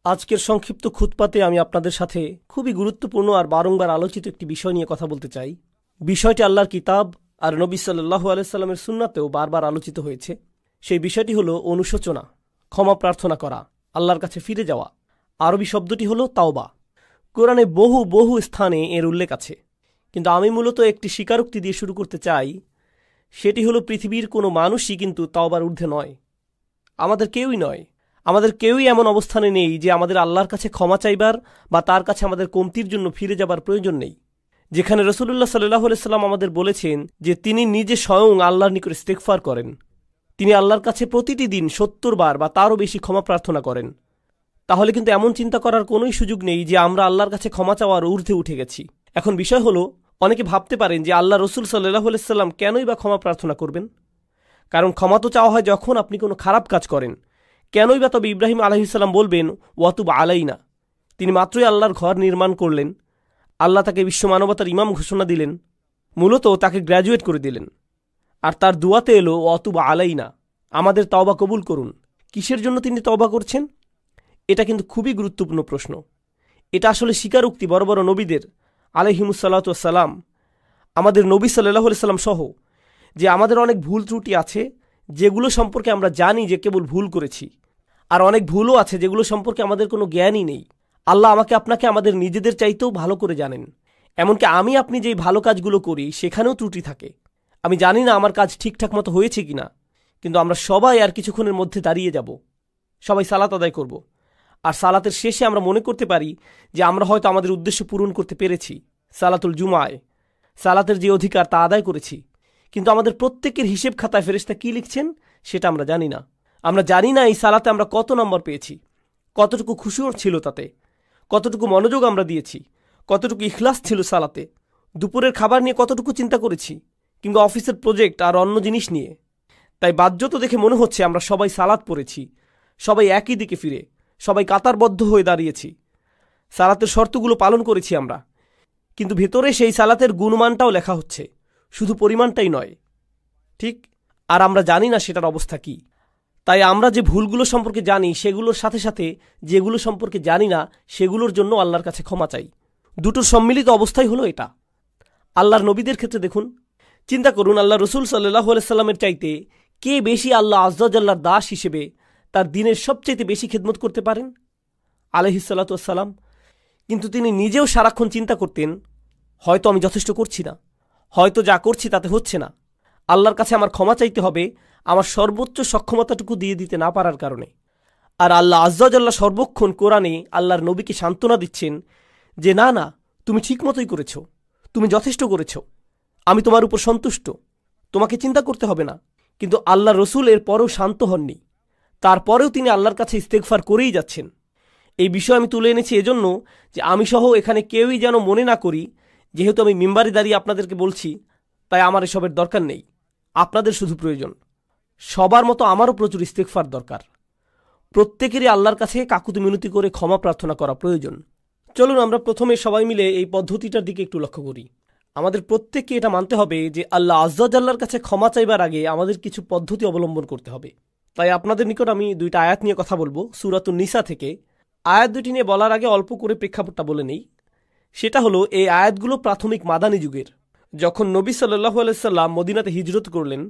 আজকের সংক্ষিপ্ত খুতবাতে আমি আপনাদের সাথে খুবই গুরুত্বপূর্ণ আর বারংবার আলোচিত একটি বিষয় নিয়ে কথা বলতে চাই। বিষয়টি আল্লাহর কিতাব আর নবী সাল্লাল্লাহু আলাইহি সাল্লামের সুন্নাতেও বারবার আলোচিত হয়েছে। সেই বিষয়টি হলো অনুশোচনা, ক্ষমা প্রার্থনা করা, আল্লাহর কাছে ফিরে যাওয়া। আরবি শব্দটি হলো তাওবা। কোরআনে বহু বহু স্থানে এর উল্লেখ আছে, কিন্তু আমি মূলত একটি স্বীকারোক্তি দিয়ে শুরু করতে চাই। সেটি হলো পৃথিবীর কোনো মানুষই কিন্তু তাওবার ঊর্ধ্বে নয়। আমাদের কেউই নয়। আমাদের কেউই এমন অবস্থানে নেই যে আমাদের আল্লাহর কাছে ক্ষমা চাইবার বা তার কাছে আমাদের কমতির জন্য ফিরে যাবার প্রয়োজন নেই। যেখানে রাসূলুল্লাহ সাল্লাল্লাহু আলাইহি সাল্লাম আমাদের বলেছেন যে তিনি নিজে স্বয়ং আল্লাহর নিকট ইস্তেগফার করেন, তিনি আল্লাহর কাছে প্রতিটি দিন ৭০ বার বা তারও বেশি ক্ষমা প্রার্থনা করেন। তাহলে কিন্তু এমন চিন্তা করার কোনোই সুযোগ নেই যে আমরা আল্লাহর কাছে ক্ষমা চাওয়ার ঊর্ধ্বে উঠে গেছি। এখন বিষয় হলো, অনেকে ভাবতে পারেন যে আল্লাহ রসুল সাল্লাল্লাহু আলাইহি সাল্লাম কেনই বা ক্ষমা প্রার্থনা করবেন? কারণ ক্ষমা তো চাওয়া হয় যখন আপনি কোনো খারাপ কাজ করেন। কেনই বা তবে ইব্রাহিম আলাইহিস সালাম বলবেন ওয়াতুব আলাইনা? তিনি মাত্রই আল্লাহর ঘর নির্মাণ করলেন, আল্লাহ তাকে বিশ্ব মানবতার ইমাম ঘোষণা দিলেন, মূলত তাকে গ্র্যাজুয়েট করে দিলেন, আর তার দুয়াতে এলো ওয়াতুব আলাইনা, আমাদের তওবা কবুল করুন। কিসের জন্য তিনি তওবা করছেন? এটা কিন্তু খুবই গুরুত্বপূর্ণ প্রশ্ন। এটা আসলে স্বীকারোক্তি বড় বড় নবীদের আলাইহিমুসসালাতু ওয়াসসালাম, আমাদের নবী সাল্লাল্লাহু আলাইহি সাল্লাম সহ, যে আমাদের অনেক ভুল ত্রুটি আছে যেগুলো সম্পর্কে আমরা জানি যে কেবল ভুল করেছি, আর অনেক ভুলও আছে যেগুলো সম্পর্কে আমাদের কোনো জ্ঞানই নেই। আল্লাহ আমাকে আপনাকে আমাদের নিজেদের চাইতেও ভালো করে জানেন। এমনকি আমি আপনি যেই ভালো কাজগুলো করি সেখানেও ত্রুটি থাকে। আমি জানি না আমার কাজ ঠিকঠাক মতো হয়েছে কিনা, কিন্তু আমরা সবাই আর কিছুক্ষণের মধ্যে দাঁড়িয়ে যাব, সবাই সালাত আদায় করব, আর সালাতের শেষে আমরা মনে করতে পারি যে আমরা হয়তো আমাদের উদ্দেশ্য পূরণ করতে পেরেছি, সালাতুল জুমায় সালাতের যে অধিকার তা আদায় করেছি। কিন্তু আমাদের প্রত্যেকের হিসেব খাতায় ফেরেশতা কী লিখছেন সেটা আমরা জানি না। আমরা জানি না এই সালাতে আমরা কত নম্বর পেয়েছি, কতটুকু খুশি ছিল তাতে, কতটুকু মনোযোগ আমরা দিয়েছি, কতটুকু ইখলাস ছিল সালাতে, দুপুরের খাবার নিয়ে কতটুকু চিন্তা করেছি, কিংবা অফিসের প্রজেক্ট আর অন্য জিনিস নিয়ে। তাই বাহ্যত দেখে মনে হচ্ছে আমরা সবাই সালাত পড়েছি, সবাই একই দিকে ফিরে, সবাই কাতারবদ্ধ হয়ে দাঁড়িয়েছি, সালাতের শর্তগুলো পালন করেছি আমরা। কিন্তু ভেতরে সেই সালাতের গুণমানটাও লেখা হচ্ছে, শুধু পরিমাণটাই নয়, ঠিক? আর আমরা জানি না সেটার অবস্থা কি। তাই আমরা যে ভুলগুলো সম্পর্কে জানি সেগুলোর সাথে সাথে যেগুলো সম্পর্কে জানি না সেগুলোর জন্য আল্লাহর কাছে ক্ষমা চাই। দুটোর সম্মিলিত অবস্থাই হলো এটা। আল্লাহর নবীদের ক্ষেত্রে দেখুন, চিন্তা করুন, আল্লাহ রসুল সাল্লাল্লাহু আলাইহি সাল্লামের চাইতে কে বেশি আল্লাহ আজ্জা জাল্লার দাস হিসেবে তার দিনের সবচাইতে বেশি খেদমত করতে পারেন? আলাইহিস সালাতু ওয়াসসালাম। কিন্তু তিনি নিজেও সারাক্ষণ চিন্তা করতেন, হয়তো আমি যথেষ্ট করছি না, হয়তো যা করছি তাতে হচ্ছে না, আল্লাহর কাছে আমার ক্ষমা চাইতে হবে আমার সর্বোচ্চ সক্ষমতাটুকু দিয়ে দিতে না পারার কারণে। আর আল্লাহ আজ্জা জাল্লা সর্বক্ষণ কোরআনে আল্লাহর নবীকে সান্ত্বনা দিচ্ছেন যে না না, তুমি ঠিক মতোই করেছ, তুমি যথেষ্ট করেছ, আমি তোমার উপর সন্তুষ্ট, তোমাকে চিন্তা করতে হবে না। কিন্তু আল্লাহ রসুল এর পরেও শান্ত হননি, তারপরেও তিনি আল্লাহর কাছে ইস্তেগফার করেই যাচ্ছেন। এই বিষয় আমি তুলে এনেছি এজন্য যে আমি সহ এখানে কেউই যেন মনে না করি যেহেতু আমি মিম্বারে দাঁড়িয়ে আপনাদেরকে বলছি তাই আমার এসবের দরকার নেই। আপনাদের শুধু প্রয়োজন, সবার মতো আমারও প্রচুর ইস্তেগফার দরকার। প্রত্যেকেরই আল্লাহর কাছে কাকুতি মিনতি করে ক্ষমা প্রার্থনা করা প্রয়োজন। চলুন আমরা প্রথমে সবাই মিলে এই পদ্ধতিটার দিকে একটু লক্ষ্য করি। আমাদের প্রত্যেককে এটা মানতে হবে যে আল্লাহ আজ্জা জাল্লার কাছে ক্ষমা চাইবার আগে আমাদের কিছু পদ্ধতি অবলম্বন করতে হবে। তাই আপনাদের নিকট আমি দুইটা আয়াত নিয়ে কথা বলবো সূরাতুন নিসা থেকে। আয়াত দুটি নিয়ে বলার আগে অল্প করে প্রেক্ষাপটটা বলে নেই। সেটা হলো, এই আয়াতগুলো প্রাথমিক মাদানী যুগের। যখন নবী সাল্লাল্লাহু আলাইহি সাল্লাম মদিনাতে হিজরত করলেন,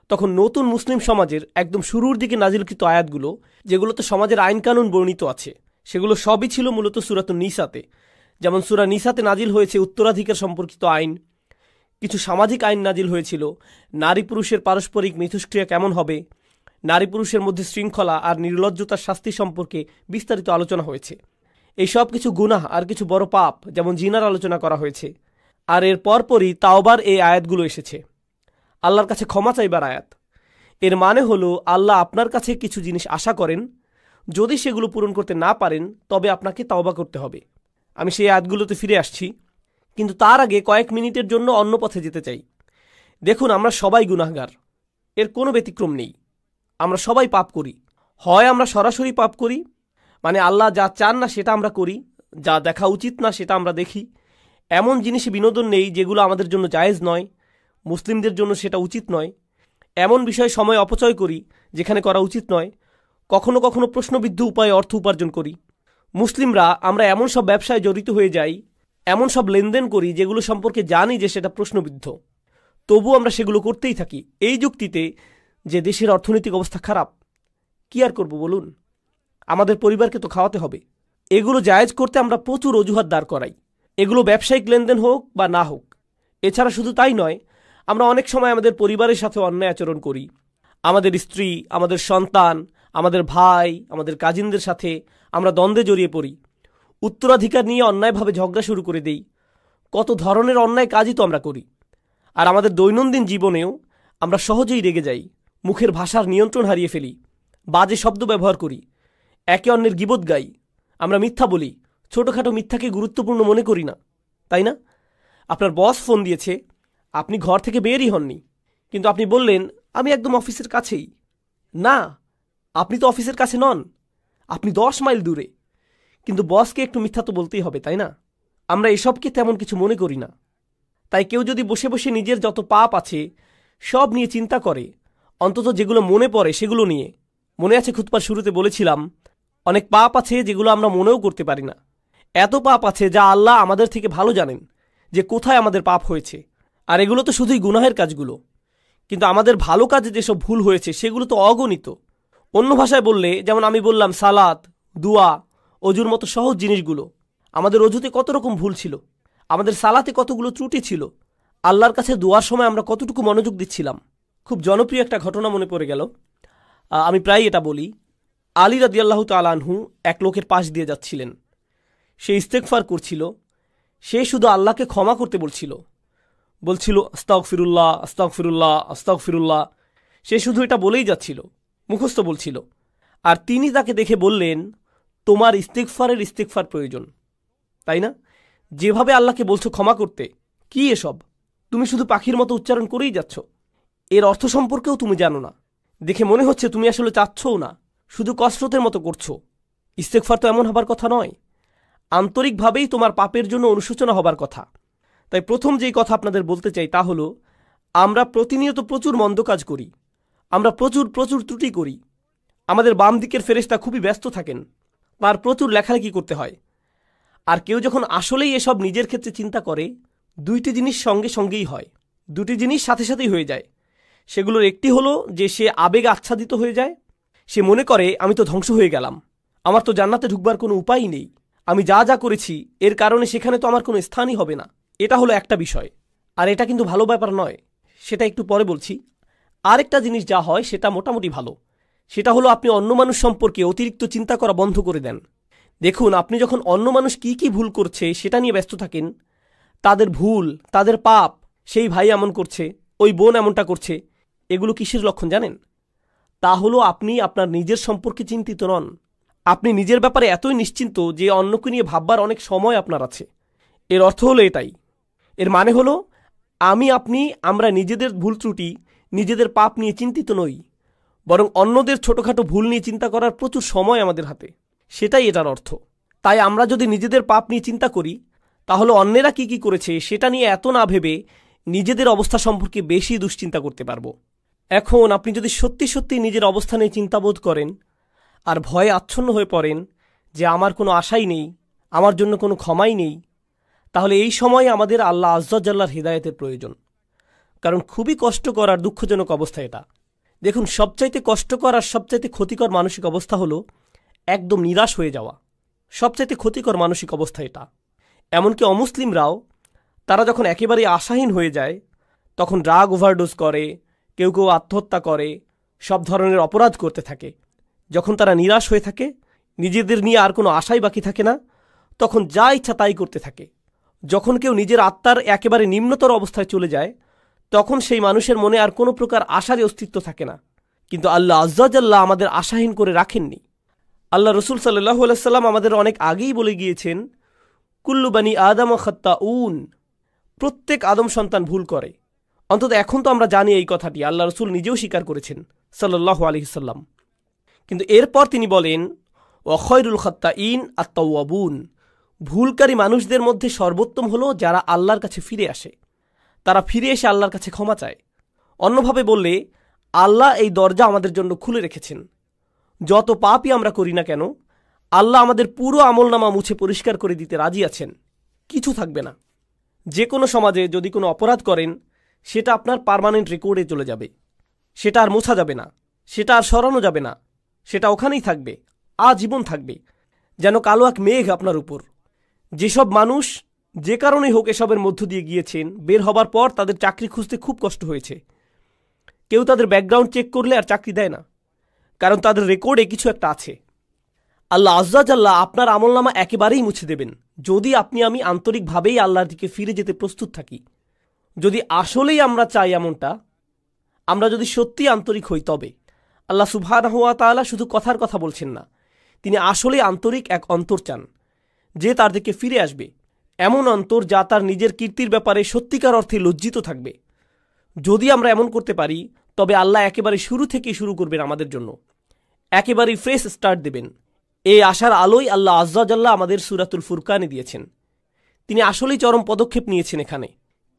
তখন নতুন মুসলিম সমাজের একদম শুরুর দিকে নাজিলকৃত আয়াতগুলো, যেগুলোতে সমাজের আইনকানুন বর্ণিত আছে, সেগুলো সবই ছিল মূলত সূরাতুন নিসাতে। যেমন সূরা নিসাতে নাজিল হয়েছে উত্তরাধিকার সম্পর্কিত আইন, কিছু সামাজিক আইন নাজিল হয়েছিল, নারী পুরুষের পারস্পরিক মিথস্ক্রিয়া কেমন হবে, নারী পুরুষের মধ্যে শৃঙ্খলা আর নির্লজ্জতার শাস্তি সম্পর্কে বিস্তারিত আলোচনা হয়েছে। এই সব কিছু গুনাহ আর কিছু বড় পাপ যেমন জিনার আলোচনা করা হয়েছে। আর এর পরপরই তাওবার এই আয়াতগুলো এসেছে, আল্লাহর কাছে ক্ষমা চাইবার আয়াত। এর মানে হলো আল্লাহ আপনার কাছে কিছু জিনিস আশা করেন, যদি সেগুলো পূরণ করতে না পারেন তবে আপনাকে তাওবা করতে হবে। আমি সেই আয়াতগুলোতে ফিরে আসছি, কিন্তু তার আগে কয়েক মিনিটের জন্য অন্য পথে যেতে চাই। দেখুন, আমরা সবাই গুনাহগার, এর কোনো ব্যতিক্রম নেই। আমরা সবাই পাপ করি। হয় আমরা সরাসরি পাপ করি, মানে আল্লাহ যা চান না সেটা আমরা করি, যা দেখা উচিত না সেটা আমরা দেখি, এমন জিনিসে বিনোদন নেই যেগুলো আমাদের জন্য জায়েজ নয়, মুসলিমদের জন্য সেটা উচিত নয়, এমন বিষয়ে সময় অপচয় করি যেখানে করা উচিত নয়, কখনো কখনো প্রশ্নবিদ্ধ উপায়ে অর্থ উপার্জন করি, মুসলিমরা আমরা এমন সব ব্যবসায় জড়িত হয়ে যাই, এমন সব লেনদেন করি যেগুলো সম্পর্কে জানি যে সেটা প্রশ্নবিদ্ধ, তবু আমরা সেগুলো করতেই থাকি এই যুক্তিতে যে দেশের অর্থনৈতিক অবস্থা খারাপ। কি আর করব বলুন, আমাদের পরিবারকে তো খাওয়াতে হবে। এগুলো জায়েজ করতে আমরা প্রচুর অজুহাত দাঁড় করাই, এগুলো ব্যবসায়িক লেনদেন হোক বা না হোক। এছাড়া শুধু তাই নয়, আমরা অনেক সময় আমাদের পরিবারের সাথে অন্যায় আচরণ করি। আমাদের স্ত্রী, আমাদের সন্তান, আমাদের ভাই, আমাদের কাজিনদের সাথে আমরা দ্বন্দ্বে জড়িয়ে পড়ি, উত্তরাধিকার নিয়ে অন্যায়ভাবে ঝগড়া শুরু করে দেই। কত ধরনের অন্যায় কাজই তো আমরা করি। আর আমাদের দৈনন্দিন জীবনেও আমরা সহজেই রেগে যাই, মুখের ভাষার নিয়ন্ত্রণ হারিয়ে ফেলি, বাজে শব্দ ব্যবহার করি, একে অন্যের গীবত গাই, আমরা মিথ্যা বলি, ছোটোখাটো মিথ্যাকে গুরুত্বপূর্ণ মনে করি না, তাই না? আপনার বস ফোন দিয়েছে, আপনি ঘর থেকে বেরই হননি, কিন্তু আপনি বললেন আমি একদম অফিসের কাছেই। না, আপনি তো অফিসের কাছে নন, আপনি 10 মাইল দূরে। কিন্তু বসকে একটু মিথ্যা তো বলতেই হবে, তাই না? আমরা এসবকে তেমন কিছু মনে করি না। তাই কেউ যদি বসে বসে নিজের যত পাপ আছে সব নিয়ে চিন্তা করে, অন্তত যেগুলো মনে পড়ে সেগুলো নিয়ে। মনে আছে খুতবার শুরুতে বলেছিলাম, অনেক পাপ আছে যেগুলো আমরা মনেও করতে পারি না। এত পাপ আছে যা আল্লাহ আমাদের থেকে ভালো জানেন যে কোথায় আমাদের পাপ হয়েছে। আর এগুলো তো শুধুই গুনাহের কাজগুলো, কিন্তু আমাদের ভালো কাজে যেসব ভুল হয়েছে সেগুলো তো অগণিত। অন্য ভাষায় বললে, যেমন আমি বললাম সালাত, দুয়া, অজুর মতো সহজ জিনিসগুলো, আমাদের অজুতে কত রকম ভুল ছিল, আমাদের সালাতে কতগুলো ত্রুটি ছিল, আল্লাহর কাছে দোয়ার সময় আমরা কতটুকু মনোযোগ দিচ্ছিলাম। খুব জনপ্রিয় একটা ঘটনা মনে পড়ে গেল, আমি প্রায় এটা বলি। আলী রাদিয়াল্লাহু তাআলা আনহু এক লোকের পাশ দিয়ে যাচ্ছিলেন, সে ইস্তেগফার করছিল, সে শুধু আল্লাহকে ক্ষমা করতে বলছিল আস্তাগফিরুল্লাহ আস্তাগফিরুল্লাহ আস্তাগফিরুল্লাহ। সে শুধু এটা বলেই যাচ্ছিল, মুখস্থ বলছিল। আর তিনি তাকে দেখে বললেন, তোমার ইস্তেগফার প্রয়োজন, তাই না? যেভাবে আল্লাহকে বলছো ক্ষমা করতে, কি এসব? তুমি শুধু পাখির মতো উচ্চারণ করেই যাচ্ছ, এর অর্থ সম্পর্কেও তুমি জানো না। দেখে মনে হচ্ছে তুমি আসলে চাচ্ছও না, শুধু কসরতের মতো করছো। ইস্তেগফার তো এমন হবার কথা নয়, আন্তরিকভাবেই তোমার পাপের জন্য অনুশোচনা হবার কথা। তাই প্রথম যেই কথা আপনাদের বলতে চাই তা হলো, আমরা প্রতিনিয়ত প্রচুর মন্দ কাজ করি, আমরা প্রচুর ত্রুটি করি। আমাদের বাম দিকের ফেরেশতা খুবই ব্যস্ত থাকেন, তার প্রচুর লেখালেখি করতে হয়। আর কেউ যখন আসলেই এসব নিজের ক্ষেত্রে চিন্তা করে, দুইটি জিনিস সঙ্গেই হয়, দুটি জিনিস সাথে সাথেই হয়ে যায়। সেগুলোর একটি হলো যে সে আবেগ আচ্ছাদিত হয়ে যায়, সে মনে করে আমি তো ধ্বংস হয়ে গেলাম, আমার তো জান্নাতে ঢুকবার কোনো উপায়ই নেই, আমি যা করেছি এর কারণে সেখানে তো আমার কোনো স্থানই হবে না। এটা হলো একটা বিষয়, আর এটা কিন্তু ভালো ব্যাপার নয়, সেটা একটু পরে বলছি। আরেকটা জিনিস যা হয় সেটা মোটামুটি ভালো, সেটা হলো আপনি অন্য মানুষ সম্পর্কে অতিরিক্ত চিন্তা করা বন্ধ করে দেন। দেখুন, আপনি যখন অন্য মানুষ কি ভুল করছে সেটা নিয়ে ব্যস্ত থাকেন, তাদের ভুল, তাদের পাপ, সেই ভাই এমন করছে, ওই বোন এমনটা করছে, এগুলো কিসের লক্ষণ জানেন? তা হলো আপনি আপনার নিজের সম্পর্কে চিন্তিত নন। আপনি নিজের ব্যাপারে এতই নিশ্চিন্ত যে অন্যকে নিয়ে ভাববার অনেক সময় আপনার আছে। এর অর্থ হলো এটাই। এর মানে হলো আমরা নিজেদের ভুল ত্রুটি, নিজেদের পাপ নিয়ে চিন্তিত নই, বরং অন্যদের ছোটোখাটো ভুল নিয়ে চিন্তা করার প্রচুর সময় আমাদের হাতে, সেটাই এটার অর্থ। তাই আমরা যদি নিজেদের পাপ নিয়ে চিন্তা করি, তাহলে অন্যেরা কি করেছে সেটা নিয়ে এত না ভেবে নিজেদের অবস্থা সম্পর্কে বেশি দুশ্চিন্তা করতে পারবো। এখন আপনি যদি সত্যি নিজের অবস্থা নিয়ে চিন্তাবোধ করেন আর ভয়ে আচ্ছন্ন হয়ে পড়েন যে আমার কোনো আশাই নেই, আমার জন্য কোনো ক্ষমাই নেই, তাহলে এই সময় আমাদের আল্লাহ আজ্জা জাল্লার হিদায়াতের প্রয়োজন। কারণ খুবই কষ্টকর আর দুঃখজনক অবস্থা এটা। দেখুন, সবচাইতে কষ্টকর আর সবচাইতে ক্ষতিকর মানসিক অবস্থা হলো একদম নিরাশ হয়ে যাওয়া। সবচাইতে ক্ষতিকর মানসিক অবস্থা এটা। এমনকি অমুসলিমরাও, তারা যখন একেবারে আশাহীন হয়ে যায়, তখন ড্রাগ ওভারডোজ করে, কেউ আত্মহত্যা করে, সব ধরনের অপরাধ করতে থাকে। যখন তারা নিরাশ হয়ে থাকে, নিজেদের নিয়ে আর কোনো আশাই বাকি থাকে না, তখন যা ইচ্ছা তাই করতে থাকে। যখন কেউ নিজের আত্মার একেবারে নিম্নতর অবস্থায় চলে যায়, তখন সেই মানুষের মনে আর কোনো প্রকার আশারই অস্তিত্ব থাকে না। কিন্তু আল্লাহ আজ্জা জাল্লাহ আমাদের আশাহীন করে রাখেননি। আল্লাহ রসুল সাল্লাল্লাহু আলাইহি সাল্লাম আমাদের অনেক আগেই বলে গিয়েছেন, কুল্লু বানি আদম খাত্তাউন, প্রত্যেক আদম সন্তান ভুল করে। অন্তত এখন তো আমরা জানি এই কথাটি, আল্লাহ রসুল নিজেও স্বীকার করেছেন সাল্লাল্লাহু আলাইহি সাল্লাম। কিন্তু এরপর তিনি বলেন, ওয়া খায়রুল খাত্তাইন আত-তাওয়াবুন, ভুলকারী মানুষদের মধ্যে সর্বোত্তম হলো যারা আল্লাহর কাছে ফিরে আসে, তারা ফিরে এসে আল্লাহর কাছে ক্ষমা চায়। অন্যভাবে বললে, আল্লাহ এই দরজা আমাদের জন্য খুলে রেখেছেন। যত পাপই আমরা করি না কেন, আল্লাহ আমাদের পুরো আমলনামা মুছে পরিষ্কার করে দিতে রাজি আছেন, কিছু থাকবে না। যে কোনো সমাজে যদি কোনো অপরাধ করেন, সেটা আপনার পার্মানেন্ট রেকর্ডে চলে যাবে, সেটা আর মোছা যাবে না, সেটা আর সরানো যাবে না, সেটা ওখানেই থাকবে, আজীবন থাকবে, যেন কালো এক মেঘ আপনার উপর। যেসব মানুষ যে কারণেই হোক এসবের মধ্য দিয়ে গিয়েছেন, বের হবার পর তাদের চাকরি খুঁজতে খুব কষ্ট হয়েছে। কেউ তাদের ব্যাকগ্রাউন্ড চেক করলে আর চাকরি দেয় না, কারণ তাদের রেকর্ডে কিছু একটা আছে। আল্লাহ আজ্জা জাল্লা আপনার আমলনামা একেবারেই মুছে দেবেন, যদি আপনি আমি আন্তরিকভাবেই আল্লাহর দিকে ফিরে যেতে প্রস্তুত থাকি। যদি আসলেই আমরা চাই এমনটা, আমরা যদি সত্যি আন্তরিক হই, তবে আল্লাহ সুবহানাহু ওয়া তাআলা শুধু কথার কথা বলছেন না, তিনি আসলেই আন্তরিক এক অন্তর চান, যে তার দিকে ফিরে আসবে, এমন অন্তর যা তার নিজের কীর্তির ব্যাপারে সত্যিকার অর্থে লজ্জিত থাকবে। যদি আমরা এমন করতে পারি, তবে আল্লাহ একেবারে শুরু থেকেই শুরু করবেন আমাদের জন্য, একেবারেই ফ্রেশ স্টার্ট দেবেন। এই আশার আলোই আল্লাহ আজ্জা জাল্লা আমাদের সূরাতুল ফুরকানে দিয়েছেন। তিনি আসলেই চরম পদক্ষেপ নিয়েছেন এখানে।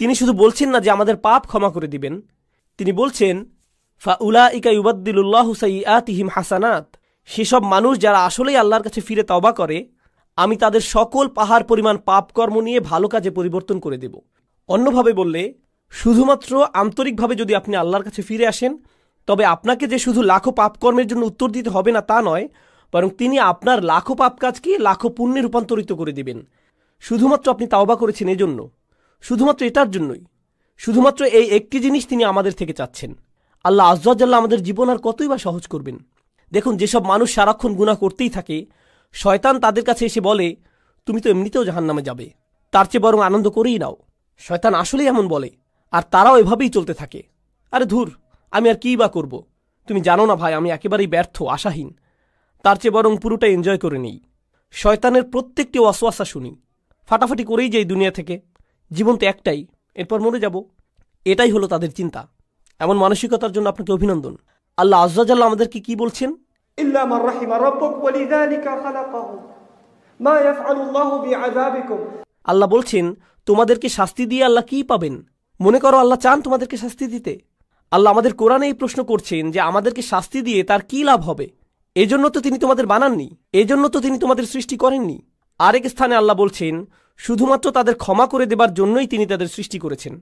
তিনি শুধু বলছেন না যে আমাদের পাপ ক্ষমা করে দিবেন, তিনি বলছেন ফাউলাইকা ইউবাদদিলুল্লাহু সাইয়্যাতিহিম হাসানাত, সেসব মানুষ যারা আসলেই আল্লাহর কাছে ফিরে তওবা করে, আমি তাদের সকল পাহাড় পরিমাণ পাপকর্ম নিয়ে ভালো কাজে পরিবর্তন করে দেব। অন্যভাবে বললে, শুধুমাত্র আন্তরিকভাবে যদি আপনি আল্লাহর কাছে ফিরে আসেন, তবে আপনাকে যে শুধু লাখো পাপকর্মের জন্য উত্তর দিতে হবে না তা নয়, বরং তিনি আপনার লাখো পাপ কাজকে লাখো পুণ্যে রূপান্তরিত করে দেবেন। শুধুমাত্র আপনি তাওবা করেছেন এজন্য, শুধুমাত্র এটার জন্যই, শুধুমাত্র এই একটি জিনিস তিনি আমাদের থেকে চাচ্ছেন। আল্লাহ আজ্জা জাল্লা আমাদের জীবন আর কতই বা সহজ করবেন। দেখুন, যেসব মানুষ সারাক্ষণ গুনাহ করতেই থাকে, শয়তান তাদের কাছে এসে বলে, তুমি তো এমনিতেও জাহান্নামে যাবে, তার চেয়ে বরং আনন্দ করেই নাও। শয়তান আসলেই এমন বলে, আর তারাও এভাবেই চলতে থাকে। আরে ধুর, আমি আর কী বা করব, তুমি জানো না ভাই, আমি একেবারেই ব্যর্থ, আশাহীন, তার চেয়ে বরং পুরোটা এনজয় করে নেই। শয়তানের প্রত্যেকটি ওয়াসওয়াসা শুনি, ফাটাফাটি করেই যাই দুনিয়া থেকে, জীবন তো একটাই, এরপর মরে যাব, এটাই হলো তাদের চিন্তা। এমন মানসিকতার জন্য আপনাকে অভিনন্দন। আল্লাহ আজ্জা জাল্লা আমাদেরকে কি বলছেন? ইল্লা মান রাহিমা রাব্বুক ওয়ালিযালিকা খালাকাহু মা ইয়াফআলুল্লাহু বিআযাবিকুম। আল্লাহ বলছেন, তোমাদেরকে শাস্তি দিয়ে আল্লাহ কি পাবেন? মনে করো আল্লাহ চান তোমাদেরকে শাস্তি দিতে? আল্লাহ আমাদের কোরআনে এই প্রশ্ন করছেন যে আমাদেরকে শাস্তি দিয়ে তার কি লাভ হবে? এজন্য তো তিনি তোমাদের বানাননি, এজন্য তো তিনি তোমাদের সৃষ্টি করেননি। আরেক স্থানে আল্লাহ বলছেন, শুধুমাত্র তাদের ক্ষমা করে দেবার জন্যই তিনি তাদের সৃষ্টি করেছেন।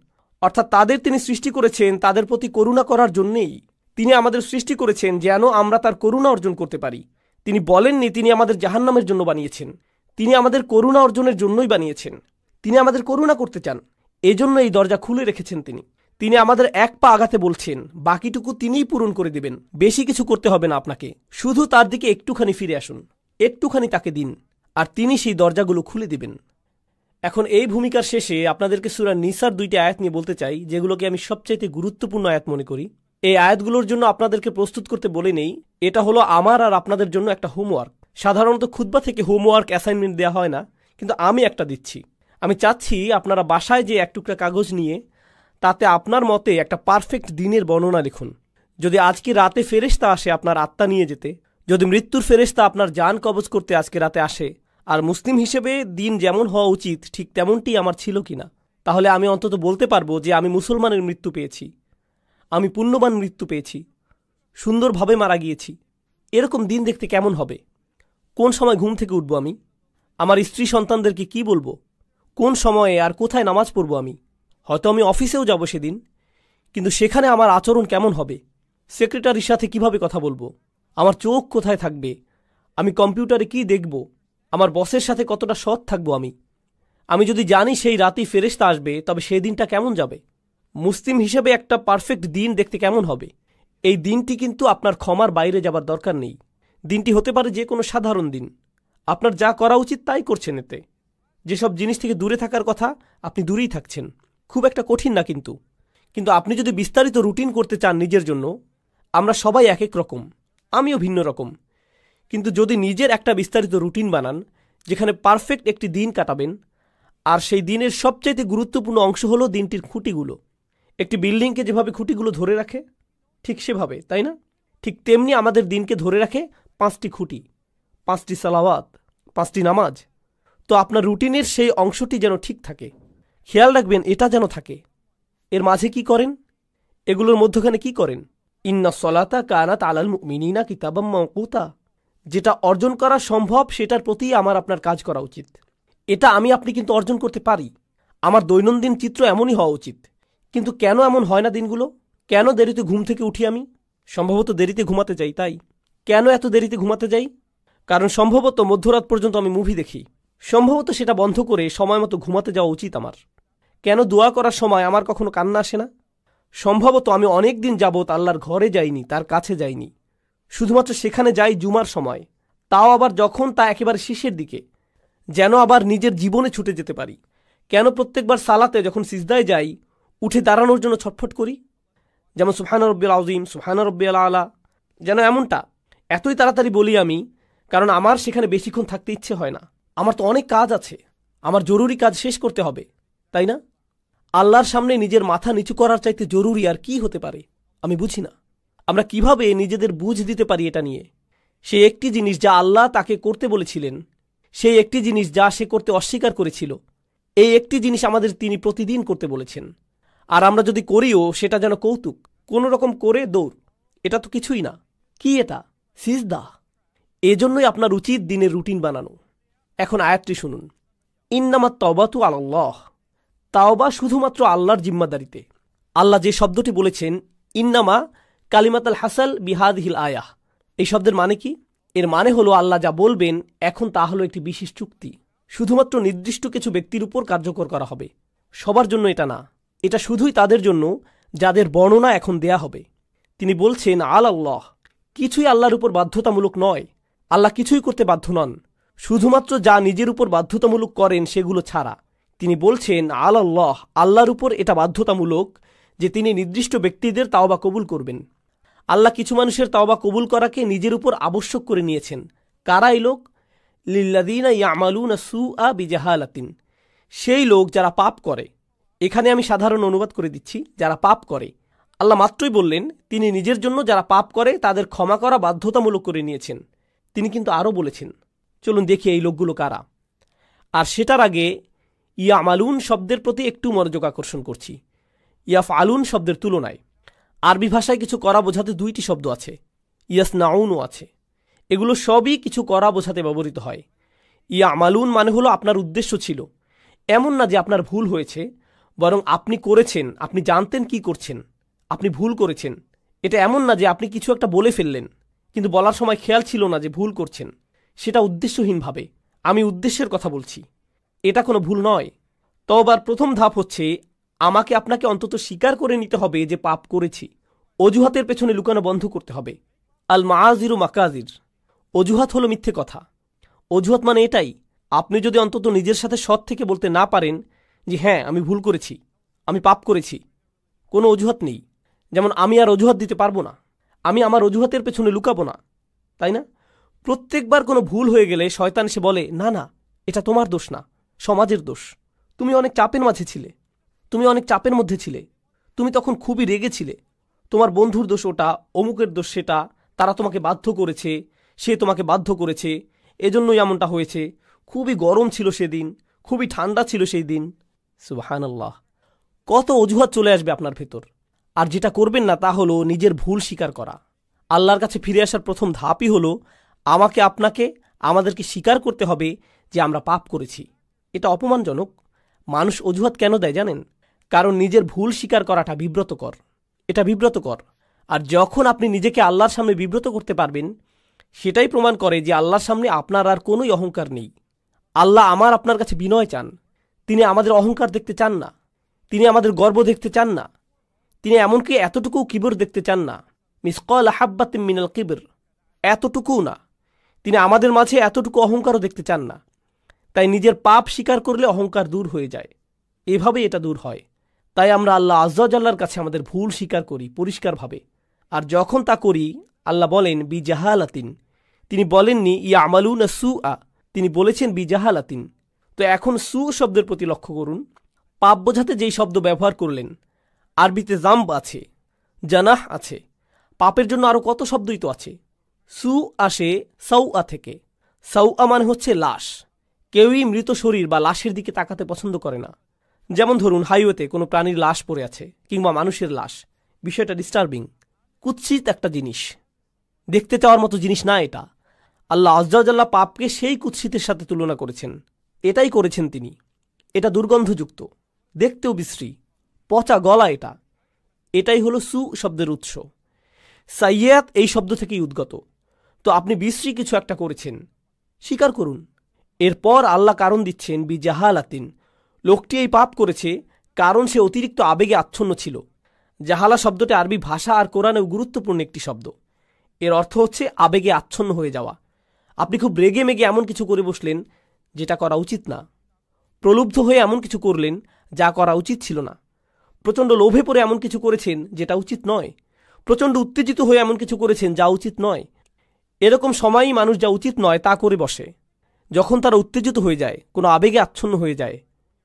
অর্থাৎ তাদের তিনি সৃষ্টি করেছেন তাদের প্রতি করুণা করার জন্যেই। তিনি আমাদের সৃষ্টি করেছেন যেন আমরা তার করুণা অর্জন করতে পারি। তিনি বলেননি তিনি আমাদের জাহান্নামের জন্য বানিয়েছেন, তিনি আমাদের করুণা অর্জনের জন্যই বানিয়েছেন। তিনি আমাদের করুণা করতে চান, এজন্য এই দরজা খুলে রেখেছেন তিনি। তিনি আমাদের এক পা আগাতে বলছেন, বাকিটুকু তিনিই পূরণ করে দেবেন। বেশি কিছু করতে হবে না আপনাকে, শুধু তার দিকে একটুখানি ফিরে আসুন, একটুখানি তাকে দিন, আর তিনি সেই দরজাগুলো খুলে দিবেন। এখন এই ভূমিকার শেষে আপনাদেরকে সূরা নিসার 2টি আয়াত নিয়ে বলতে চাই, যেগুলোকে আমি সবচাইতে গুরুত্বপূর্ণ আয়াত মনে করি। এই আয়াতগুলোর জন্য আপনাদেরকে প্রস্তুত করতে বলে নেই, এটা হলো আমার আর আপনাদের জন্য একটা হোমওয়ার্ক। সাধারণত খুতবা থেকে হোমওয়ার্ক অ্যাসাইনমেন্ট দেওয়া হয় না, কিন্তু আমি একটা দিচ্ছি। আমি চাচ্ছি আপনারা বাসায় যে এক টুকরা কাগজ নিয়ে তাতে আপনার মতে একটা পারফেক্ট দিনের বর্ণনা লিখুন। যদি আজকে রাতে ফেরেশতা আসে আপনার আত্মা নিয়ে যেতে, যদি মৃত্যুর ফেরেশতা আপনার জান কবজ করতে আজকে রাতে আসে, আর মুসলিম হিসেবে দিন যেমন হওয়া উচিত ঠিক তেমনটি আমার ছিল কিনা, তাহলে আমি অন্তত বলতে পারবো যে আমি মুসলমানের মৃত্যু পেয়েছি, আমি পুণ্যবান মৃত্যু পেয়েছি, সুন্দরভাবে মারা গিয়েছি। এরকম দিন দেখতে কেমন হবে? কোন সময় ঘুম থেকে উঠব আমি? আমার স্ত্রী সন্তানদেরকে কি বলবো? কোন সময়ে আর কোথায় নামাজ পড়ব আমি? হয়তো আমি অফিসেও যাব সেদিন, কিন্তু সেখানে আমার আচরণ কেমন হবে? সেক্রেটারির সাথে কিভাবে কথা বলবো? আমার চোখ কোথায় থাকবে? আমি কম্পিউটারে কি দেখব? আমার বসের সাথে কতটা সৎ থাকবো আমি যদি জানি সেই রাতেই ফেরেশতা আসবে, তবে সেই দিনটা কেমন যাবে? মুসলিম হিসেবে একটা পারফেক্ট দিন দেখতে কেমন হবে? এই দিনটি কিন্তু আপনার ক্ষমার বাইরে যাবার দরকার নেই। দিনটি হতে পারে যে কোনো সাধারণ দিন, আপনার যা করা উচিত তাই করছেন। এতে যেসব জিনিস থেকে দূরে থাকার কথা আপনি দূরেই থাকছেন। খুব একটা কঠিন না, কিন্তু আপনি যদি বিস্তারিত রুটিন করতে চান নিজের জন্য, আমরা সবাই এক এক রকম, আমিও ভিন্ন রকম, কিন্তু যদি নিজের একটা বিস্তারিত রুটিন বানান যেখানে পারফেক্ট একটি দিন কাটাবেন, আর সেই দিনের সবচাইতে গুরুত্বপূর্ণ অংশ হলো দিনটির খুঁটিগুলো। একটি বিল্ডিংকে যেভাবে খুঁটিগুলো ধরে রাখে ঠিক সেভাবে, তাই না? ঠিক তেমনি আমাদের দিনকে ধরে রাখে 5টি খুঁটি, 5টি সালাওয়াত, 5টি নামাজ। তো আপনার রুটিনের সেই অংশটি যেন ঠিক থাকে, খেয়াল রাখবেন এটা যেন থাকে। এর মাঝে কি করেন? এগুলোর মধ্যখানে কি করেন? ইন্না সলাতা কানাত আলাল মুমিনিনা কিতাবাম মাওকুতা। যেটা অর্জন করা সম্ভব সেটার প্রতি আমার আপনার কাজ করা উচিত। এটা আমি আপনি কিন্তু অর্জন করতে পারি। আমার দৈনন্দিন চিত্র এমনই হওয়া উচিত। কিন্তু কেন এমন হয় না দিনগুলো? কেন দেরিতে ঘুম থেকে উঠি আমি? সম্ভবত দেরিতে ঘুমাতে যাই। তাই কেন এত দেরিতে ঘুমাতে যাই? কারণ সম্ভবত মধ্যরাত পর্যন্ত আমি মুভি দেখি। সম্ভবত সেটা বন্ধ করে সময় মতো ঘুমাতে যাওয়া উচিত আমার। কেন দোয়া করার সময় আমার কখনো কান্না আসে না? সম্ভবত আমি অনেক দিন যাবৎ আল্লাহর ঘরে যাইনি, তার কাছে যাইনি। শুধুমাত্র সেখানে যাই জুমার সময়, তাও আবার যখন তা একেবারে শেষের দিকে, যেন আবার নিজের জীবনে ছুটে যেতে পারি। কেন প্রত্যেকবার সালাতে যখন সিজদায় যাই উঠে দাঁড়ানোর জন্য ছটফট করি? যেমন সুবহানা রব্বিল আযীম, সুবহানা রব্বিল আলা, যেন এমনটা এতই তাড়াতাড়ি বলি আমি, কারণ আমার সেখানে বেশিক্ষণ থাকতে ইচ্ছে হয় না। আমার তো অনেক কাজ আছে, আমার জরুরি কাজ শেষ করতে হবে, তাই না? আল্লাহর সামনে নিজের মাথা নিচু করার চাইতে জরুরি আর কি হতে পারে? আমি বুঝি না আমরা কিভাবে নিজেদের বুঝ দিতে পারি এটা নিয়ে। সেই একটি জিনিস যা আল্লাহ তাকে করতে বলেছিলেন, সেই একটি জিনিস যা সে করতে অস্বীকার করেছিল, এই একটি জিনিস আমাদের তিনি প্রতিদিন করতে বলেছেন। আর আমরা যদি করিও সেটা যেন কৌতুক, কোনো রকম করে দৌড়। এটা তো কিছুই না। কি এটা? সিজদা। এজন্যই আপনার উচিত দিনের রুটিন বানানো। এখন আয়াতটি শুনুন। ইন্নামাত তাওবাতু আলাল্লাহ। তাওবা শুধুমাত্র আল্লাহর জিম্মাদারিতে। আল্লাহ যে শব্দটি বলেছেন ইন্নামা কালিমাতাল হাসাল বিহাদিহিল আয়াহ, এই শব্দের মানে কি? এর মানে হলো আল্লাহ যা বলবেন এখন তা হলো একটি বিশেষ চুক্তি, শুধুমাত্র নির্দিষ্ট কিছু ব্যক্তির উপর কার্যকর করা হবে, সবার জন্য এটা না। এটা শুধুই তাদের জন্য যাদের বর্ণনা এখন দেয়া হবে। তিনি বলছেন আল্লাহ, কিছুই আল্লাহর উপর বাধ্যতামূলক নয়। আল্লাহ কিছুই করতে বাধ্য নন, শুধুমাত্র যা নিজের উপর বাধ্যতামূলক করেন সেগুলো ছাড়া। তিনি বলছেন আল্লাহ, আল্লাহর উপর এটা বাধ্যতামূলক যে তিনি নির্দিষ্ট ব্যক্তিদের তাওবা কবুল করবেন। আল্লাহ কিছু মানুষের তাওবা কবুল করাকে নিজের উপর আবশ্যক করে নিয়েছেন। কারা এই লোক? লিল্লাযীনা ইয়ামালুনা সুআ বিজাহালাতিন, সেই লোক যারা পাপ করে। এখানে আমি সাধারণ অনুবাদ করে দিচ্ছি, যারা পাপ করে। আল্লাহ মাত্রই বললেন তিনি নিজের জন্য যারা পাপ করে তাদের ক্ষমা করা বাধ্যতামূলক করে নিয়েছেন। তিনি কিন্তু আরও বলেছেন, চলুন দেখি এই লোকগুলো কারা। আর সেটার আগে ইয়ামালুন শব্দের প্রতি একটু মনোযোগ আকর্ষণ করছি। ইয়াফআলুন শব্দের তুলনায় আরবি ভাষায় কিছু করা বোঝাতে দুইটি শব্দ আছে, ইয়াসনাউনও আছে। এগুলো সবই কিছু করা বোঝাতে ব্যবহৃত হয়। ইয়ামালুন মানে হলো আপনার উদ্দেশ্য ছিল, এমন না যে আপনার ভুল হয়েছে, বরং আপনি করেছেন, আপনি জানতেন কি করছেন, আপনি ভুল করেছেন। এটা এমন না যে আপনি কিছু একটা বলে ফেললেন কিন্তু বলার সময় খেয়াল ছিল না যে ভুল করছেন, সেটা উদ্দেশ্যহীনভাবে। আমি উদ্দেশ্যের কথা বলছি, এটা কোনো ভুল নয়। তওবার প্রথম ধাপ হচ্ছে আমাকে আপনাকে অন্তত স্বীকার করে নিতে হবে যে পাপ করেছি। অজুহাতের পেছনে লুকানো বন্ধ করতে হবে। আল মাআজিরু মাকাজির, অজুহাত হলো মিথ্যে কথা। অজুহাত মানে এটাই, আপনি যদি অন্তত নিজের সাথে সৎ থেকে বলতে না পারেন যে হ্যাঁ আমি ভুল করেছি, আমি পাপ করেছি, কোনো অজুহাত নেই। যেমন আমি আর অজুহাত দিতে পারবো না, আমি আমার অজুহাতের পেছনে লুকাবো না, তাই না? প্রত্যেকবার কোনো ভুল হয়ে গেলে শয়তান এসে বলে না না এটা তোমার দোষ না, সমাজের দোষ। তুমি অনেক চাপের মাঝে ছিলে, তুমি অনেক চাপের মধ্যে ছিলে, তুমি তখন খুবই রেগেছিলে, তোমার বন্ধুর দোষ ওটা, অমুকের দোষ সেটা, তারা তোমাকে বাধ্য করেছে, সে তোমাকে বাধ্য করেছে, এজন্যই এমনটা হয়েছে, খুবই গরম ছিল সেদিন, খুবই ঠান্ডা ছিল সেই দিন। সুবহানাল্লাহ, কত অজুহাত চলে আসবে আপনার ভেতর। আর যেটা করবেন না তা হলো নিজের ভুল স্বীকার করা। আল্লাহর কাছে ফিরে আসার প্রথম ধাপই হলো আমাকে আপনাকে আমাদেরকে স্বীকার করতে হবে যে আমরা পাপ করেছি। এটা অপমানজনক। মানুষ অজুহাত কেন দেয় জানেন? কারণ নিজের ভুল স্বীকার করাটা বিব্রতকর, এটা বিব্রতকর। আর যখন আপনি নিজেকে আল্লাহর সামনে বিব্রত করতে পারবেন, সেটাই প্রমাণ করে যে আল্লাহর সামনে আপনার আর কোনোই অহংকার নেই। আল্লাহ আমার আপনার কাছে বিনয় চান, তিনি আমাদের অহংকার দেখতে চান না, তিনি আমাদের গর্ব দেখতে চান না, তিনি এমনকি এতটুকু কিবর দেখতে চান না, মিসকাল হাব্বাতিন মিনাল কিবর, এতটুকুও না। তিনি আমাদের মাঝে এতটুকু অহংকারও দেখতে চান না। তাই নিজের পাপ স্বীকার করলে অহংকার দূর হয়ে যায়, এভাবেই এটা দূর হয়। তাই আমরা আল্লাহ আযজা ওয়া জাল্লার কাছে আমাদের ভুল স্বীকার করি পরিষ্কারভাবে। আর যখন তা করি আল্লাহ বলেন বিজাহালাতিন, তিনি বলেননি ইয়ামালুনা সুআ, তিনি বলেছেন বিজাহালাতিন। তো এখন সু শব্দের প্রতি লক্ষ্য করুন। পাপ বোঝাতে যেই শব্দ ব্যবহার করলেন, আরবিতে জাম্ব আছে, জানাহ আছে, পাপের জন্য আরও কত শব্দই তো আছে। সু আসে সাউআ থেকে। সাউআ মানে হচ্ছে লাশ। কেউই মৃত শরীর বা লাশের দিকে তাকাতে পছন্দ করে না। যেমন ধরুন হাইওয়েতে কোনো প্রাণীর লাশ পড়ে আছে কিংবা মানুষের লাশ, বিষয়টা ডিস্টার্বিং, কুৎসিত একটা জিনিস, দেখতে চাওয়ার মতো জিনিস না এটা। আল্লাহ আজ্জা ওয়া জাল্লা পাপকে সেই কুৎসিতের সাথে তুলনা করেছেন। এটাই করেছেন তিনি। এটা দুর্গন্ধযুক্ত, দেখতেও বিশ্রী, পচা গলা। এটাই হলো সু শব্দের উৎস। সাইয়াত এই শব্দ থেকেই উদ্গত। তো আপনি বিশ্রী কিছু একটা করেছেন, স্বীকার করুন। এরপর আল্লাহ কারণ দিচ্ছেন বিজাহালাতিন, লোকটি এই পাপ করেছে কারণ সে অতিরিক্ত আবেগে আচ্ছন্ন ছিল। জাহালা শব্দটি আরবি ভাষা আর কোরআনেও গুরুত্বপূর্ণ একটি শব্দ। এর অর্থ হচ্ছে আবেগে আচ্ছন্ন হয়ে যাওয়া। আপনি খুব রেগে মেগে এমন কিছু করে বসলেন যেটা করা উচিত না। প্রলুব্ধ হয়ে এমন কিছু করলেন যা করা উচিত ছিল না। প্রচণ্ড লোভে পড়ে এমন কিছু করেছেন যেটা উচিত নয়। প্রচণ্ড উত্তেজিত হয়ে এমন কিছু করেছেন যা উচিত নয়। এরকম সময়ই মানুষ যা উচিত নয় তা করে বসে। যখন তারা উত্তেজিত হয়ে যায়, কোনো আবেগে আচ্ছন্ন হয়ে যায়,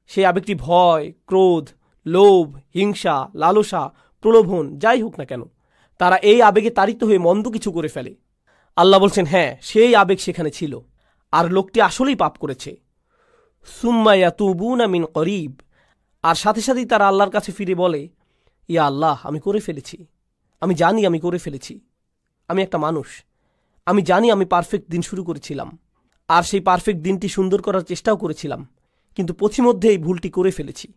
সেই আবেগটি ভয়, ক্রোধ, লোভ, হিংসা, লালসা, প্রলোভন যাই হোক না কেন, তারা এই আবেগে তাড়িত হয়ে মন্দ কিছু করে ফেলে। আল্লাহ বলছেন, হ্যাঁ, সেই আবেগ সেখানে ছিল, আর লোকটি আসলেই পাপ করেছে। সুম্মা ইয়াতুবুনা মিন করিব, আর সাথে সাথেই তারা আল্লাহর কাছে ফিরে বলে, ইয়া আল্লাহ, আমি করে ফেলেছি, আমি জানি আমি করে ফেলেছি, আমি একটা মানুষ, আমি জানি আমি পারফেক্ট দিন শুরু করেছিলাম, আর সেই পারফেক্ট দিনটি সুন্দর করার চেষ্টাও করেছিলাম, কিন্তু পথিমধ্যে এই ভুলটি করে ফেলেছি,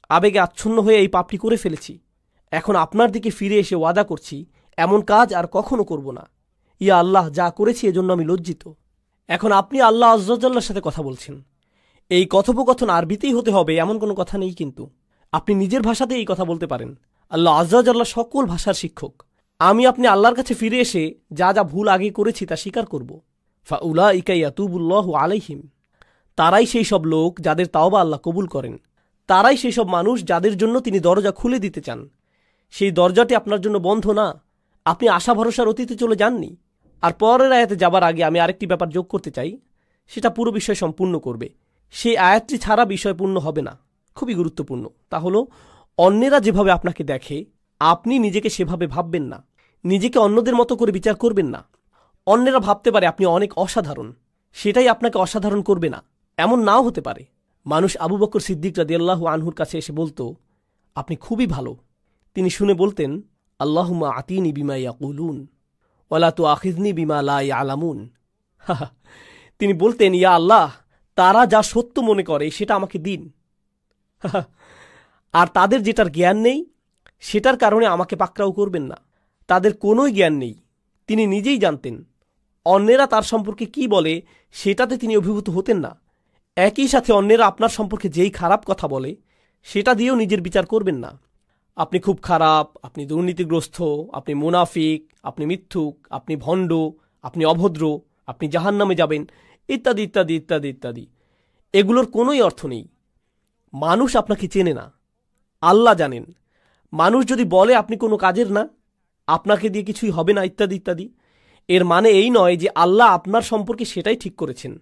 আবেগে আচ্ছন্ন হয়ে এই পাপটি করে ফেলেছি। এখন আপনার দিকে ফিরে এসে ওয়াদা করছি এমন কাজ আর কখনো করব না। ইয়া আল্লাহ, যা করেছি এজন্য আমি লজ্জিত। এখন আপনি আল্লাহ আজ্জা ওয়া জাল্লার সাথে কথা বলছেন। এই কথোপকথন আরবিতেই হতে হবে এমন কোনো কথা নেই, কিন্তু আপনি নিজের ভাষাতে এই কথা বলতে পারেন। আল্লাহ আজ্জা ওয়া জাল্লা সকল ভাষার শিক্ষক। আপনি আল্লাহর কাছে ফিরে এসে যা যা ভুল আগে করেছি তা স্বীকার করব। ফাউলাইকা ইয়াতুবুল্লাহু আলাইহিম, তারাই সেই সব লোক যাদের তাওবা আল্লাহ কবুল করেন। তারাই সেই সব মানুষ যাদের জন্য তিনি দরজা খুলে দিতে চান। সেই দরজাটি আপনার জন্য বন্ধ না। আপনি আশা ভরসার অতীতে চলে যাননি। আর পরের আয়াতে যাবার আগে আমি আরেকটি ব্যাপার যোগ করতে চাই, সেটা পুরো বিষয় সম্পূর্ণ করবে। সেই আয়াতটি ছাড়া বিষয় পূর্ণ হবে না। খুবই গুরুত্বপূর্ণ। তা হলো, অন্যেরা যেভাবে আপনাকে দেখে আপনি নিজেকে সেভাবে ভাববেন না। নিজেকে অন্যদের মতো করে বিচার করবেন না। অন্যেরা ভাবতে পারে আপনি অনেক অসাধারণ, সেটাই আপনাকে অসাধারণ করবে না, এমন নাও হতে পারে। মানুষ আবু বকর সিদ্দিক রাদিয়াল্লাহু আনহুর কাছে এসে বলতো, আপনি খুবই ভালো। তিনি শুনে বলতেন, আল্লাহুম্মা আতিনি বিমা ইয়াকুলুন ওয়ালা তুআখিযনি বিমা লা ইয়ালামুন। তিনি বলতেন, ইয়া আল্লাহ, তারা যা সত্য মনে করে সেটা আমাকে দিন, আর তাদের যেটার জ্ঞান নেই সেটার কারণে আমাকে পাকড়াও করবেন না। তাদের কোনোই জ্ঞান নেই, তিনি নিজেই জানতেন। অন্যেরা তার সম্পর্কে কি বলে সেটাতে তিনি অভিভূত হতেন না। একই সাথে অন্যেরা আপনার সম্পর্কে যেই খারাপ কথা বলে সেটা দিয়েও নিজের বিচার করবেন না। আপনি খুব খারাপ, আপনি দুর্নীতিগ্রস্ত, আপনি মুনাফিক, আপনি মিথ্যুক, আপনি ভণ্ড, আপনি অভদ্র, আপনি জাহান্নামে যাবেন, ইত্যাদি ইত্যাদি ইত্যাদি ইত্যাদি। এগুলোর কোনোই অর্থ নেই। মানুষ আপনাকে চেনে না, আল্লাহ জানেন। মানুষ যদি বলে আপনি কোনো কাজের না, আপনাকে দিয়ে কিছুই হবে না, ইত্যাদি ইত্যাদি, এর মানে এই নয় যে আল্লাহ আপনার সম্পর্কে সেটাই ঠিক করেছেন।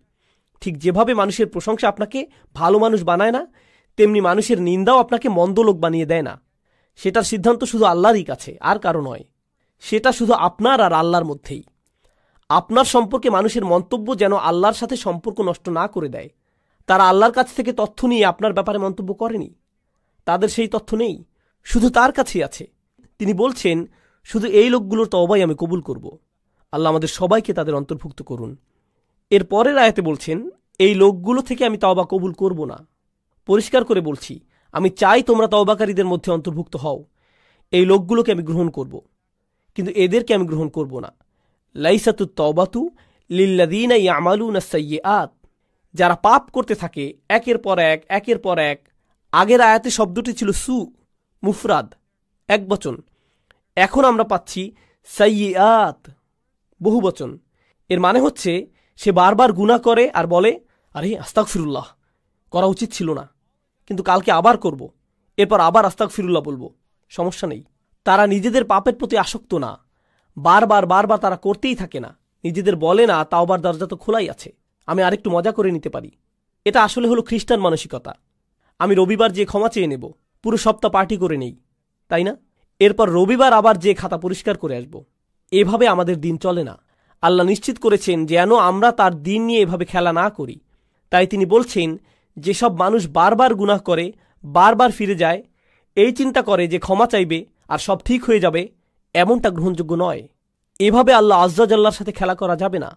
ঠিক যেভাবে মানুষের প্রশংসা আপনাকে ভালো মানুষ বানায় না, তেমনি মানুষের নিন্দাও আপনাকে মন্দ লোক বানিয়ে দেয় না। সেটার সিদ্ধান্ত শুধু আল্লাহরই কাছে, আর কারো নয়। সেটা শুধু আপনার আর আল্লাহর মধ্যেই। আপনার সম্পর্কে মানুষের মন্তব্য যেন আল্লাহর সাথে সম্পর্ক নষ্ট না করে দেয়। তারা আল্লাহর কাছ থেকে তথ্য নিয়ে আপনার ব্যাপারে মন্তব্য করেনি। তাদের সেই তথ্য নেই, শুধু তার কাছেই আছে। তিনি বলছেন, শুধু এই লোকগুলোর তওবাই আমি কবুল করব। আল্লাহ আমাদের সবাইকে তাদের অন্তর্ভুক্ত করুন। এর পরের আয়াতে বলছেন, এই লোকগুলো থেকে আমি তওবা কবুল করব না। পরিষ্কার করে বলছি, আমি চাই তোমরা তওবাকারীদের মধ্যে অন্তর্ভুক্ত হও। এই লোকগুলোকে আমি গ্রহণ করব, কিন্তু এদেরকে আমি গ্রহণ করব না। লাইসাতুত তাওবাতু লিল্লাযীনা ইয়ামালুনা সাইয়্যাত, যারা পাপ করতে থাকে একের পর এক একের পর এক। আগের আয়াতে শব্দটি ছিল সু, মুফরাদ, একবচন। এখন আমরা পাচ্ছি সাইয়্যাত, বহুবচন। এর মানে হচ্ছে সে বারবার গুনাহ করে আর বলে, আরে আস্তাগফিরুল্লাহ, করা উচিত ছিল না, কিন্তু কালকে আবার করব, এরপর আবার আস্তাগফিরুল্লাহ বলবো, সমস্যা নেই। তারা নিজেদের পাপের প্রতি আসক্ত না, বারবার বারবার তারা করতেই থাকে না। নিজেদের বলে না, তাওবার দরজা তো খোলাই আছে, আমি আরেকটু মজা করে নিতে পারি। এটা আসলে হলো খ্রিস্টান মানসিকতা। আমি রবিবার যে ক্ষমা চেয়ে নেব, পুরো সপ্তাহ পার্টি করে নেই, তাই না? এরপর রবিবার আবার যে খাতা পরিষ্কার করে আসব। এভাবে আমাদের দিন চলে না। আল্লাহ নিশ্চিত করেছেন যেন আমরা তার দিন নিয়ে এভাবে খেলা না করি। তাই তিনি বলছেন, যেসব মানুষ বারবার গুনাহ করে, বারবার ফিরে যায়, এই চিন্তা করে যে ক্ষমা চাইবে আর সব ঠিক হয়ে যাবে, এমনটা গ্রহণযোগ্য নয়। এভাবে আল্লাহ আজ্জা জাল্লার সাথে খেলা করা যাবে না।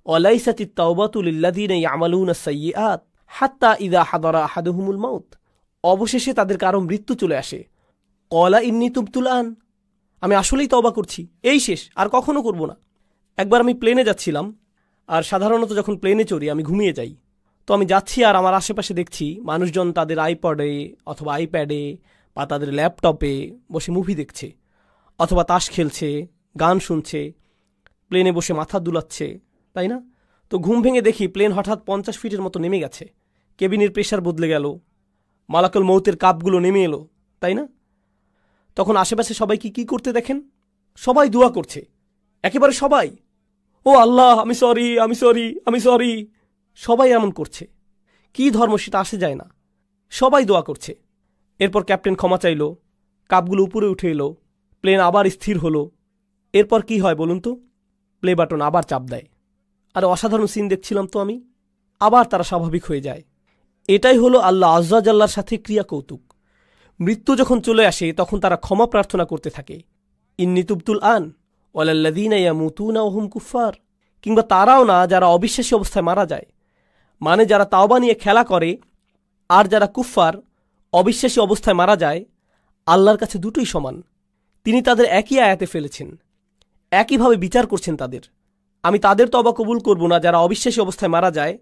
ওয়ালাইসাতিত তাওবাতু লিল্লাযীনা ইয়ামালুনা আস-সাইয়্যাত হাত্তা ইযা হাদারা আহাদুহুমুল মাউত। অবশেষে তাদের কারো মৃত্যু চলে আসে। ক্বালা ইন্নী তুবতুল আন, আমি আসলেই তওবা করছি, এই শেষ, আর কখনো করব না। একবার আমি প্লেনে যাচ্ছিলাম, আর সাধারণত যখন প্লেনে চড়ি আমি ঘুমিয়ে যাই। তো আমি যাচ্ছি আর আমার আশেপাশে দেখছি মানুষজন তাদের আইপডে অথবা আইপ্যাডে বা তাদের ল্যাপটপে বসে মুভি দেখছে, অথবা তাস খেলছে, গান শুনছে, প্লেনে বসে মাথা দুলাচ্ছে, তাই না? তো ঘুম ভেঙে দেখি প্লেন হঠাৎ 50 ফিটের মতো নেমে গেছে, কেবিনের প্রেশার বদলে গেল, মালাকুল মৌতের কাপগুলো নেমে এলো, তাই না? তখন আশেপাশে সবাই কি করতে দেখেন? সবাই দোয়া করছে, একেবারে সবাই। ও আল্লাহ, আমি সরি, আমি সরি, আমি সরি। সবাই এমন করছে। কি ধর্ম সেটা আসে যায় না, সবাই দোয়া করছে। এরপর ক্যাপ্টেন ক্ষমা চাইল, কাপগুলো উপরে উঠে এলো, প্লেন আবার স্থির হলো। এরপর কি হয় বলুন তো? প্লে বাটন আবার চাপ দেয়। আর অসাধারণ সিন দেখছিলাম তো আমি। আবার তারা স্বাভাবিক হয়ে যায়। এটাই হলো আল্লাহ আজ্জা জাল্লার সাথে ক্রিয়া কৌতুক। মৃত্যু যখন চলে আসে তখন তারা ক্ষমা প্রার্থনা করতে থাকে, ইন্নী তুবতুল আন ওয়ালাল্লাযীনা ইয়ামুতুনা ওয়া হুম কুফফার। কিংবা তারাও না যারা অবিশ্বাসী অবস্থায় মারা যায়, মানে যারা তাওবা নিয়ে খেলা করে আর যারা কুফফার অবিশ্বাসী অবস্থায় মারা যায়, আল্লাহর কাছে দুটোই সমান। তিনি তাদের একই আয়াতে ফেলেছেন, একইভাবে বিচার করছেন তাদের। আমি তাদের তওবা কবুল করব না যারা অবিশ্বাসী অবস্থায় মারা যায়,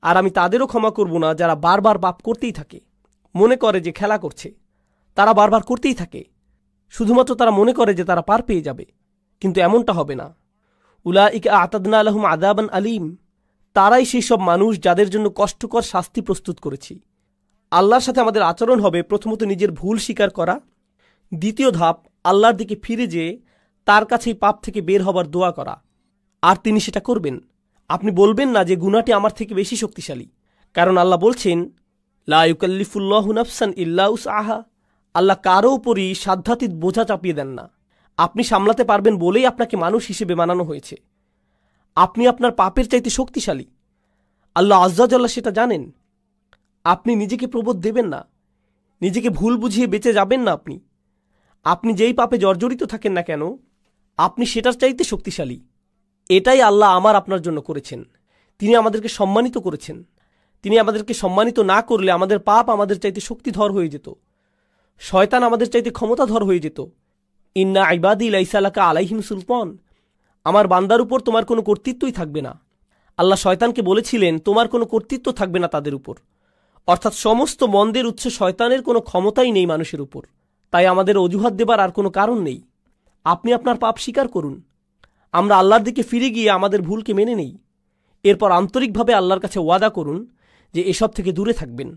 আর আমি তাদেরও ক্ষমা করব না যারা বারবার পাপ করতেই থাকে, মনে করে যে খেলা করছে। তারা বারবার করতেই থাকে, শুধুমাত্র তারা মনে করে যে তারা পার পেয়ে যাবে, কিন্তু এমনটা হবে না। উলাইকা আ'তাদনা লাহুম আযাবান আলীম, তারাই সেই সব মানুষ যাদের জন্য কষ্টকর শাস্তি প্রস্তুত করেছি। আল্লাহর সাথে আমাদের আচরণ হবে প্রথমত নিজের ভুল স্বীকার করা, দ্বিতীয় ধাপ আল্লাহর দিকে ফিরে যেয়ে তার কাছেই পাপ থেকে বের হবার দোয়া করা, আর তিনি সেটা করবেন। আপনি বলবেন না যে গুনাহটি আমার থেকে বেশি শক্তিশালী, কারণ আল্লাহ বলছেন লা ইউকাল্লিফুল্লাহু নাফসান ইল্লা উসআহা। আল্লাহ কারো উপরই সাধ্যাতীত বোঝা চাপিয়ে দেন না। আপনি সামলাতে পারবেন বলেই আপনাকে মানুষ হিসেবে বানানো হয়েছে। আপনি আপনার পাপের চাইতে শক্তিশালী, আল্লাহ আজ্জা জাল্লা সেটা জানেন। আপনি নিজেকে প্রবোধ দেবেন না, নিজেকে ভুল বুঝিয়ে বেঁচে যাবেন না। আপনি যেই পাপে জর্জরিত থাকেন না কেন, আপনি সেটার চাইতে শক্তিশালী। এটাই আল্লাহ আমার আপনার জন্য করেছেন। তিনি আমাদেরকে সম্মানিত করেছেন। তিনি আমাদেরকে সম্মানিত না করলে আমাদের পাপ আমাদের চাইতে শক্তিধর হয়ে যেত, শয়তান আমাদের চাইতে ক্ষমতাধর হয়ে যেত। ইন্না ইবাদি লাইসা লাকা আলাইহিম সুলতান, আমার বান্দার উপর তোমার কোনো কর্তৃত্বই থাকবে না। আল্লাহ শয়তানকে বলেছিলেন তোমার কোনো কর্তৃত্ব থাকবে না তাদের উপর, অর্থাৎ সমস্ত মন্দের উৎস শয়তানের কোনো ক্ষমতাই নেই মানুষের উপর। তাই আমাদের অজুহাত দেবার আর কোনো কারণ নেই। আপনি আপনার পাপ স্বীকার করুন, আমরা আল্লাহর দিকে ফিরে গিয়ে আমাদের ভুলকে মেনে নেই। এরপর আন্তরিকভাবে আল্লাহর কাছে ওয়াদা করুন যে এসব থেকে দূরে থাকবেন।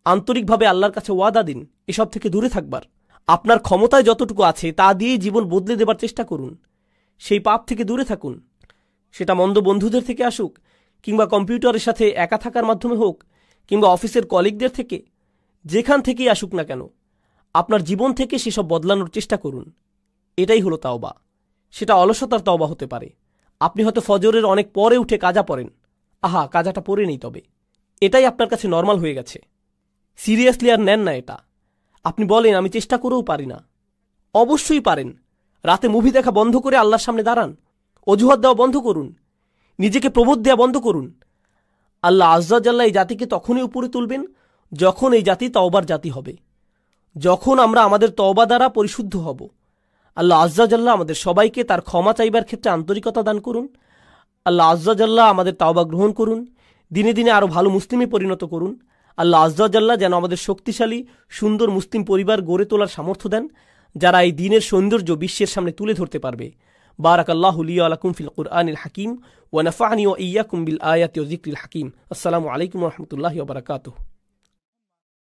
আন্তরিকভাবে আল্লাহর কাছে ওয়াদা দিন এসব থেকে দূরে থাকবার। আপনার ক্ষমতায় যতটুকু আছে তা দিয়েই জীবন বদলে দেবার চেষ্টা করুন। সেই পাপ থেকে দূরে থাকুন, সেটা মন্দ বন্ধুদের থেকে আসুক, কিংবা কম্পিউটারের সাথে একা থাকার মাধ্যমে হোক, কিংবা অফিসের কলিগদের থেকে, যেখান থেকেই আসুক না কেন, আপনার জীবন থেকে সেসব বদলানোর চেষ্টা করুন। এটাই হলো তাওবা। সেটা অলসতার তাওবা হতে পারে। আপনি হয়তো ফজরের অনেক পরে উঠে কাজা পড়েন, আহা কাজাটা পরে নেই, তবে এটাই আপনার কাছে নর্মাল হয়ে গেছে। সিরিয়াসলি আর নেন না এটা। আপনি বলেন আমি চেষ্টা করেও পারি না। অবশ্যই পারেন। রাতে মুভি দেখা বন্ধ করে আল্লাহর সামনে দাঁড়ান, অজুহাত দেওয়া বন্ধ করুন, নিজেকে প্রবোধ দেওয়া বন্ধ করুন। আল্লাহ আজ্জা জাল্লা এই জাতিকে তখনই উপরে তুলবেন যখন এই জাতি তওবার জাতি হবে, যখন আমরা আমাদের তওবা দ্বারা পরিশুদ্ধ হব। আল্লাহ আজ্জা জাল্লা আমাদের সবাইকে তার ক্ষমা চাইবার ক্ষেত্রে আন্তরিকতা দান করুন। আল্লাহ আজ্জা জাল্লা আমাদের তওবা গ্রহণ করুন, দিনে দিনে আরও ভালো মুসলিমে পরিণত করুন। আল্লাহ আজ্জা জাল্লা যেন আমাদের শক্তিশালী সুন্দর মুসলিম পরিবার গড়ে তোলার সামর্থ্য দেন, যারা এই দ্বীনের সৌন্দর্য বিশ্বের সামনে তুলে ধরতে পারবে। বারাকাল্লাহু লি ওয়া লাকুম ফিল কুরআনিল হাকিম ওয়া নাফা'নি ওয়া ইয়্যাকুম বিল আয়াতি ওয়া যিকরিল হাকিম। আসসালামু আলাইকুম ওয়া রাহমাতুল্লাহি ওয়া বারাকাতুহু।